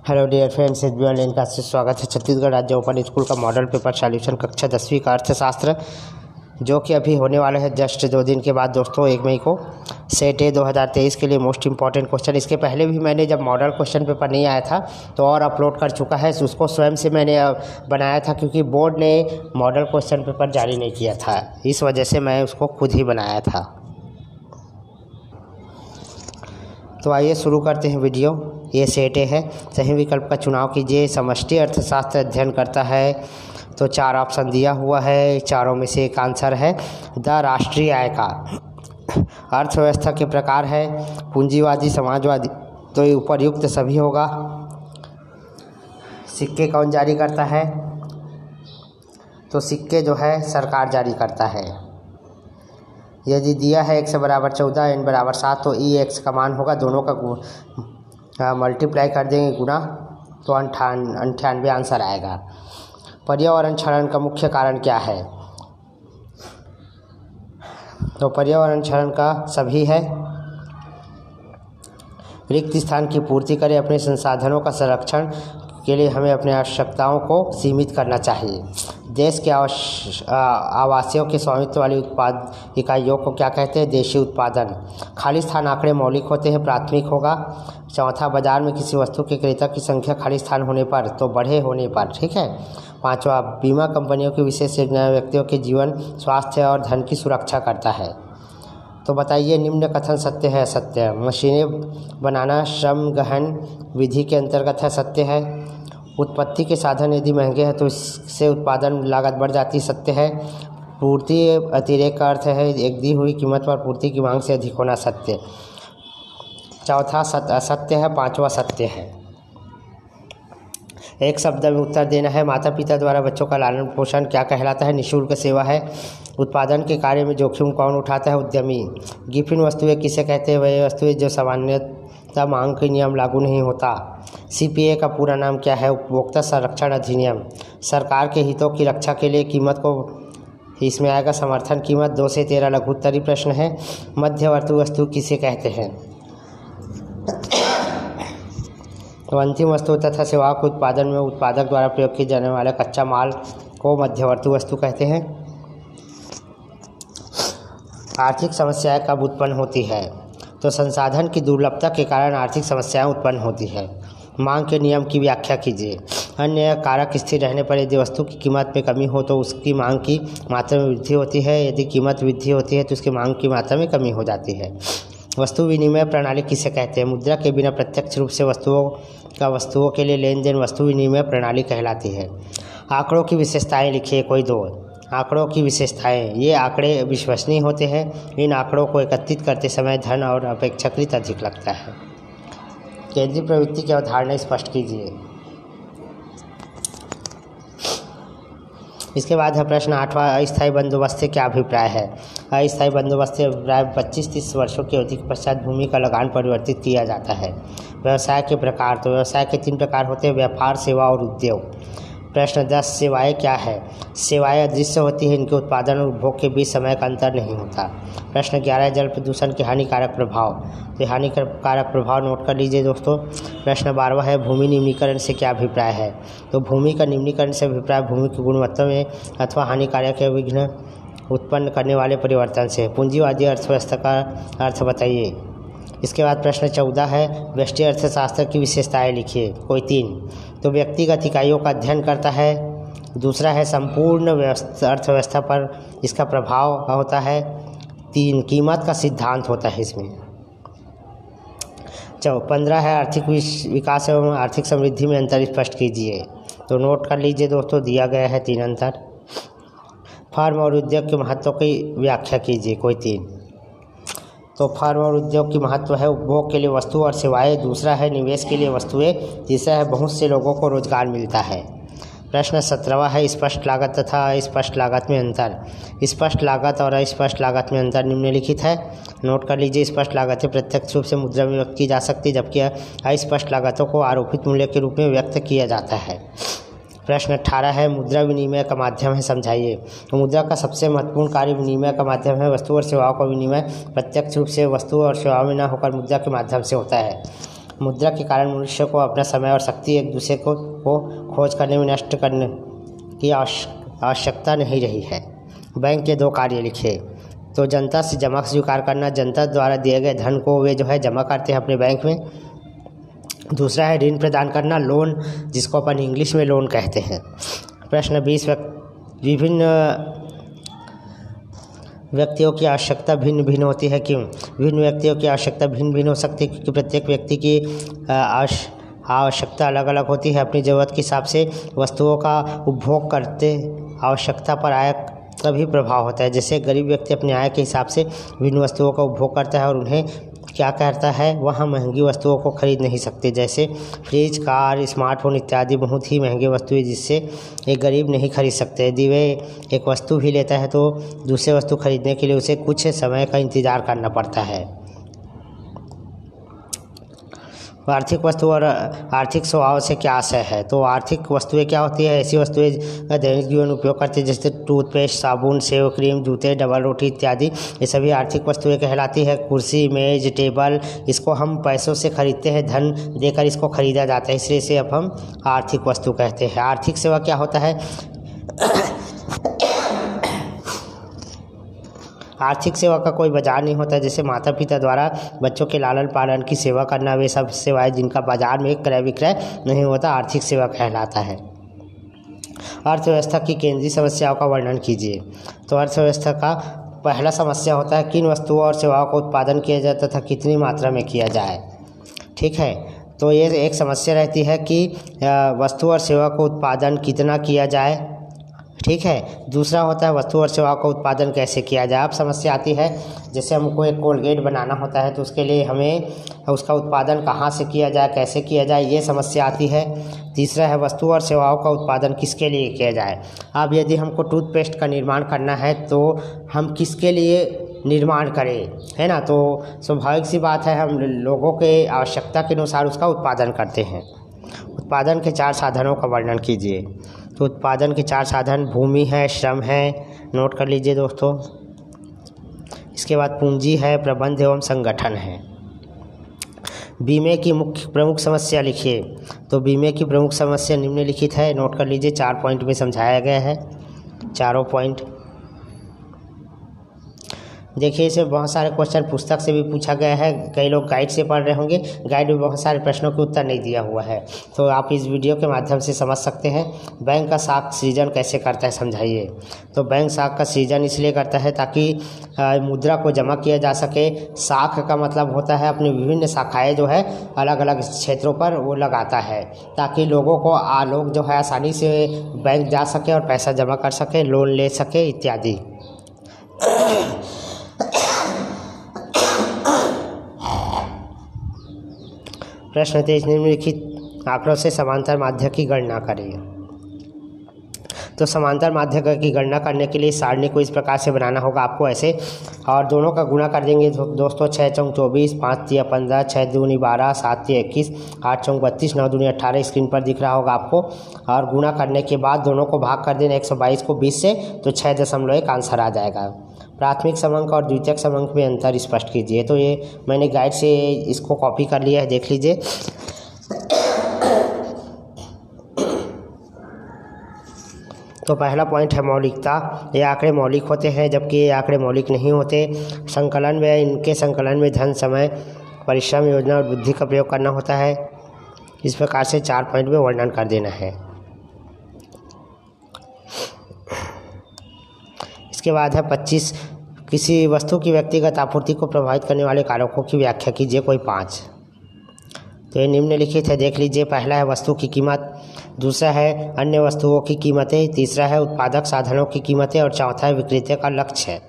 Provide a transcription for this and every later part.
Hello dear friends, SBI का से स्वागत है। छत्तीसगढ़ राज्य ओपन स्कूल का मॉडल पेपर सॉल्यूशन कक्षा 10वीं का अर्थशास्त्र जो कि अभी होने वाला है जस्ट 2 दिन के बाद दोस्तों, 1 मई को सेट ए 2023 के लिए मोस्ट इंपॉर्टेंट क्वेश्चन। इसके पहले भी मैंने जब मॉडल क्वेश्चन पेपर नहीं आया था तो और अपलोड कर चुका है, उसको स्वयं से मैंने बनाया था क्योंकि बोर्ड ने मॉडल क्वेश्चन पेपर जारी नहीं किया था, इस वजह से मैं उसको खुद ही बनाया था। तो आइए शुरू करते हैं वीडियो। ये सेट ए है, सही विकल्प का चुनाव कीजिए। समष्टि अर्थशास्त्र अध्ययन करता है, तो 4 ऑप्शन दिया हुआ है, चारों में से एक आंसर है द राष्ट्रीय आय का। अर्थव्यवस्था के प्रकार है पूंजीवादी, समाजवादी, तो ये उपरयुक्त सभी होगा। सिक्के कौन जारी करता है, तो सिक्के जो है सरकार जारी करता है। यदि दिया है x बराबर 14 n बराबर 7 तो ई एक्स का मान होगा, दोनों का मल्टीप्लाई कर देंगे गुना, तो 98 आंसर आएगा। पर्यावरण क्षरण का मुख्य कारण क्या है, तो पर्यावरण क्षरण का सभी है। रिक्त स्थान की पूर्ति करें, अपने संसाधनों का संरक्षण के लिए हमें अपने आवश्यकताओं को सीमित करना चाहिए। देश के आवासियों के स्वामित्व वाली उत्पाद इकाइयों को क्या कहते हैं, देशी उत्पादन। खाली स्थान आंकड़े मौलिक होते हैं, प्राथमिक होगा। चौथा, बाजार में किसी वस्तु के क्रेता की संख्या खाली स्थान होने पर, तो बढ़े होने पर, ठीक है। 5वां, बीमा कंपनियों की विशेष योजनाएं व्यक्तियों के जीवन, स्वास्थ्य और धन की सुरक्षा करता है। तो बताइए निम्न कथन सत्य है असत्य। मशीनें बनाना श्रम गहन विधि के अंतर्गत है, सत्य है। उत्पत्ति के साधन यदि महंगे हैं तो इससे उत्पादन लागत बढ़ जाती, सत्य है। पूर्ति अतिरेक का अर्थ है एक दी हुई कीमत पर पूर्ति की मांग से अधिक होना, सत्य। चौथा असत्य है, 5वां सत्य है। एक शब्द में उत्तर देना है। माता पिता द्वारा बच्चों का लालन पोषण क्या कहलाता है, निःशुल्क सेवा है। उत्पादन के कार्य में जोखिम कौन उठाता है, उद्यमी। गिफिन वस्तुएं किसे कहते हैं, वह वस्तुएं जो सामान्यतः मांग के नियम लागू नहीं होता। सीपीए का पूरा नाम क्या है, उपभोक्ता संरक्षण अधिनियम। सरकार के हितों की रक्षा के लिए कीमत को, इसमें आएगा समर्थन कीमत। 2 से 13 लघु उत्तरीय प्रश्न है। मध्यवर्ती वस्तु किसे कहते हैं, तो अंतिम वस्तु तथा सेवाओं के उत्पादन में उत्पादक द्वारा प्रयोग किए जाने वाले कच्चा माल को मध्यवर्ती वस्तु कहते हैं। आर्थिक समस्याएं कब उत्पन्न होती है, तो संसाधन की दुर्लभता के कारण आर्थिक समस्याएं उत्पन्न होती है। मांग के नियम की व्याख्या कीजिए। अन्य कारक स्थिर रहने पर यदि वस्तु की कीमत में कमी हो तो उसकी मांग की मात्रा में वृद्धि होती है, यदि कीमत वृद्धि होती है तो उसकी मांग की मात्रा में कमी हो जाती है। वस्तु विनिमय प्रणाली किसे कहते हैं, मुद्रा के बिना प्रत्यक्ष रूप से वस्तुओं के लिए लेन देन वस्तु विनिमय प्रणाली कहलाती है। आंकड़ों की विशेषताएं लिखिए, कोई 2 आंकड़ों की विशेषताएं। ये आंकड़े विश्वसनीय होते हैं, इन आंकड़ों को एकत्रित करते समय धन और अपेक्षाकृत अधिक लगता है। केंद्रीय प्रवृत्ति की अवधारणा स्पष्ट कीजिए। इसके बाद है प्रश्न 8वां, अस्थायी बंदोबस्त से क्या अभिप्राय है। अस्थायी बंदोबस्त से अभिप्राय 25-30 वर्षों की अवधि के पश्चात भूमि का लगान परिवर्तित किया जाता है। व्यवसाय के प्रकार, तो व्यवसाय के 3 प्रकार होते हैं, व्यापार, सेवा और उद्योग। प्रश्न 10, सेवाएं क्या है। सेवाएं अदृश्य होती है, इनके उत्पादन और उपभोग के बीच समय का अंतर नहीं होता। प्रश्न 11, जल प्रदूषण के हानिकारक प्रभाव, तो हानिकारक प्रभाव नोट कर लीजिए दोस्तों। प्रश्न 12 है, भूमि निम्नीकरण से क्या अभिप्राय है, तो भूमि का निम्नीकरण से अभिप्राय भूमि की गुणवत्ता में अथवा हानिकारक या विघ्न उत्पन्न करने वाले परिवर्तन से। पूंजीवादी अर्थव्यवस्था का अर्थ बताइए। इसके बाद प्रश्न 14 है, व्यष्टि अर्थशास्त्र की विशेषताएं लिखिए, कोई 3। तो व्यक्तिगत इकाइयों का अध्ययन करता है। दूसरा है संपूर्ण अर्थव्यवस्था पर इसका प्रभाव होता है। 3, कीमत का सिद्धांत होता है इसमें। 15 है, आर्थिक विकास एवं आर्थिक समृद्धि में अंतर स्पष्ट कीजिए, तो नोट कर लीजिए दोस्तों, दिया गया है 3 अंतर। फर्म और उद्योग के महत्व की व्याख्या कीजिए, कोई 3। तो फर्म और उद्योग की महत्व है उपभोग के लिए वस्तु और सेवाएं। दूसरा है निवेश के लिए वस्तुएं। तीसरा है बहुत से लोगों को रोजगार मिलता है। प्रश्न 17वां है, स्पष्ट लागत तथा अस्पष्ट लागत में अंतर। स्पष्ट लागत और अस्पष्ट लागत में अंतर निम्नलिखित है, नोट कर लीजिए। स्पष्ट लागतें प्रत्यक्ष रूप से मुद्रा में व्यक्त की जा सकती, जबकि अस्पष्ट लागतों को आरोपित मूल्य के रूप में व्यक्त किया जाता है। प्रश्न 18 है, मुद्रा विनिमय का माध्यम है, समझाइए। तो मुद्रा का सबसे महत्वपूर्ण कार्य विनिमय का माध्यम है। वस्तु और सेवाओं का विनिमय प्रत्यक्ष रूप से वस्तु और सेवाओं में न होकर मुद्रा के माध्यम से होता है। मुद्रा के कारण मनुष्य को अपना समय और शक्ति एक दूसरे को खोज करने में नष्ट करने की आवश्यकता नहीं रही है। बैंक के 2 कार्य लिखे। तो जनता से जमा स्वीकार करना, जनता द्वारा दिए गए धन को वे जो है जमा करते हैं अपने बैंक में। दूसरा है ऋण प्रदान करना, लोन, जिसको अपन इंग्लिश में लोन कहते हैं। प्रश्न 20, विभिन्न व्यक्तियों की आवश्यकता भिन्न भिन्न होती है, क्यों? विभिन्न व्यक्तियों की आवश्यकता भिन्न भिन्न हो सकती है क्योंकि प्रत्येक व्यक्ति की आवश्यकता अलग अलग होती है। अपनी ज़रूरत के हिसाब से वस्तुओं का उपभोग करते आवश्यकता पर आय का भी प्रभाव होता है। जैसे गरीब व्यक्ति अपने आय के हिसाब से विभिन्न वस्तुओं का उपभोग करता है और उन्हें क्या करता है, वह महंगी वस्तुओं को खरीद नहीं सकते। जैसे फ्रिज, कार, स्मार्टफोन इत्यादि बहुत ही महंगी वस्तुएं जिससे एक गरीब नहीं खरीद सकते। यदि वे एक वस्तु भी लेता है तो दूसरे वस्तु खरीदने के लिए उसे कुछ समय का इंतज़ार करना पड़ता है। आर्थिक वस्तु और आर्थिक स्वभाव से क्या आशय है? तो आर्थिक वस्तुएं क्या होती है? ऐसी वस्तुएं दैनिक जीवन उपयोग करती है, जैसे टूथपेस्ट, साबुन, सेव, क्रीम, जूते, डबल रोटी इत्यादि। ये सभी आर्थिक वस्तुएं कहलाती है। कुर्सी, मेज, टेबल, इसको हम पैसों से खरीदते हैं, धन देकर इसको खरीदा जाता है, इसलिए इसे अब हम आर्थिक वस्तु कहते हैं। आर्थिक सेवा क्या होता है? आर्थिक सेवा का कोई बाजार नहीं होता। जैसे माता पिता द्वारा बच्चों के लालन पालन की सेवा करना, वे सब सेवाएं जिनका बाजार में क्रय विक्रय नहीं होता, आर्थिक सेवा कहलाता है। अर्थव्यवस्था की केंद्रीय समस्याओं का वर्णन कीजिए। तो अर्थव्यवस्था का पहला समस्या होता है किन वस्तुओं और सेवाओं का उत्पादन किया जाए तथा कितनी मात्रा में किया जाए। ठीक है, तो ये एक समस्या रहती है कि वस्तु और सेवा को उत्पादन कितना किया जाए। ठीक है, दूसरा होता है वस्तु और सेवाओं का उत्पादन कैसे किया जाए। अब समस्या आती है, जैसे हमको एक कोलगेट बनाना होता है तो उसके लिए हमें उसका उत्पादन कहाँ से किया जाए, कैसे किया जाए, ये समस्या आती है। तीसरा है वस्तु और सेवाओं का उत्पादन किसके लिए किया जाए। अब यदि हमको टूथपेस्ट का निर्माण करना है तो हम किसके लिए निर्माण करें, है ना। तो स्वाभाविक सी बात है, हम लोगों के आवश्यकता के अनुसार उसका उत्पादन करते हैं। उत्पादन के 4 साधनों का वर्णन कीजिए। तो उत्पादन के 4 साधन भूमि है, श्रम है, नोट कर लीजिए दोस्तों। इसके बाद पूंजी है, प्रबंध एवं संगठन है। बीमे की प्रमुख समस्या लिखिए। तो बीमे की प्रमुख समस्या निम्नलिखित है, नोट कर लीजिए। 4 पॉइंट में समझाया गया है, चारों पॉइंट देखिए। इसे बहुत सारे क्वेश्चन पुस्तक से भी पूछा गया है, कई लोग गाइड से पढ़ रहे होंगे, गाइड में बहुत सारे प्रश्नों के उत्तर नहीं दिया हुआ है, तो आप इस वीडियो के माध्यम से समझ सकते हैं। बैंक का साख सृजन कैसे करता है, समझाइए। तो बैंक साख का सृजन इसलिए करता है ताकि मुद्रा को जमा किया जा सके। साख का मतलब होता है अपनी विभिन्न शाखाएँ जो है अलग अलग क्षेत्रों पर वो लगाता है, ताकि लोगों जो है आसानी से बैंक जा सके और पैसा जमा कर सके, लोन ले सके इत्यादि। प्रश्न 23, निम्नलिखित आंकड़ों से समांतर माध्य की गणना करें। तो समांतर माध्य की गणना करने के लिए सारणी को इस प्रकार से बनाना होगा आपको ऐसे, और दोनों का गुणा कर देंगे दोस्तों। 6 चौक 24, 5 तिया 15, 6 दूनी 12, 7 तिया 21, 8 चौक 32, 9 दूनी 18 स्क्रीन पर दिख रहा होगा आपको। और गुणा करने के बाद दोनों को भाग कर देना 122 को 20 से, तो 6.1 आंसर आ जाएगा। प्राथमिक समांक और द्वितीयक समांक में अंतर स्पष्ट कीजिए। तो ये मैंने गाइड से इसको कॉपी कर लिया है, देख लीजिए। तो पहला पॉइंट है मौलिकता। ये आंकड़े मौलिक होते हैं जबकि ये आंकड़े मौलिक नहीं होते। संकलन में इनके संकलन में धन, समय, परिश्रम, योजना और बुद्धि का प्रयोग करना होता है। इस प्रकार से 4 पॉइंट में वर्णन कर देना है। इसके बाद है 25, किसी वस्तु की व्यक्तिगत आपूर्ति को प्रभावित करने वाले कारकों की व्याख्या कीजिए, कोई 5। तो ये निम्नलिखित है, देख लीजिए। पहला है वस्तु की कीमत, दूसरा है अन्य वस्तुओं की कीमतें, तीसरा है उत्पादक साधनों की कीमतें और चौथा है विक्रेता का लक्ष्य।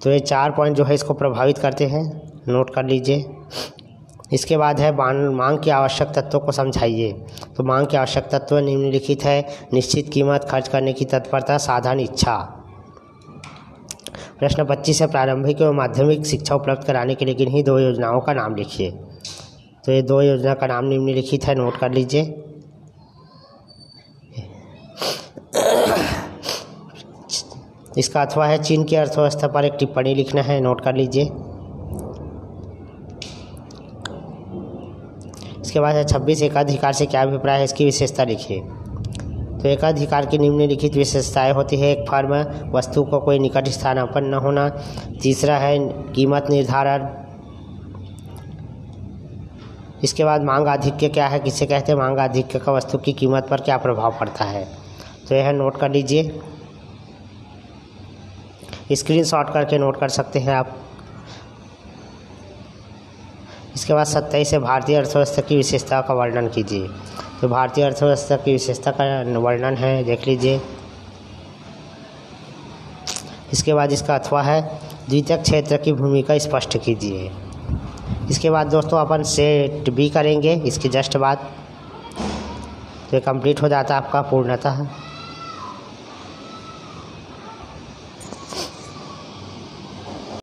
तो ये 4 पॉइंट जो है इसको प्रभावित करते हैं, नोट कर लीजिए। इसके बाद है मांग के आवश्यक तत्वों को समझाइए। तो मांग के आवश्यक तत्व निम्नलिखित है, निश्चित कीमत, खर्च करने की तत्परता, साधन, इच्छा। प्रश्न 25 है, प्रारंभिक एवं माध्यमिक शिक्षा उपलब्ध कराने के लिए किन्हीं 2 योजनाओं का नाम लिखिए। तो ये 2 योजना का नाम निम्नलिखित है, नोट कर लीजिए। इसका अथवा है चीन की अर्थव्यवस्था पर एक टिप्पणी लिखना है, नोट कर लीजिए। इसके बाद है 26 एकाधिकार से क्या अभिप्राय है, इसकी विशेषता लिखिए। तो एकाधिकार की निम्नलिखित विशेषताएं होती है। एक फर्म वस्तु को कोई निकट स्थानापन्न न होना। तीसरा है कीमत निर्धारण। इसके बाद मांग आधिक्य क्या है, किसे कहते हैं, मांग आधिक्य का वस्तु की कीमत पर क्या प्रभाव पड़ता है। तो यह नोट कर लीजिए, स्क्रीनशॉट करके नोट कर सकते हैं आप। इसके बाद 27 है भारतीय अर्थव्यवस्था की विशेषता का वर्णन कीजिए। तो भारतीय अर्थव्यवस्था की विशेषता का वर्णन है, देख लीजिए। इसके बाद इसका अथवा है द्वितीयक क्षेत्र की भूमिका स्पष्ट कीजिए। इसके बाद दोस्तों अपन सेट भी करेंगे इसके जस्ट बाद। तो ये कंप्लीट हो जाता है आपका पूर्णतः।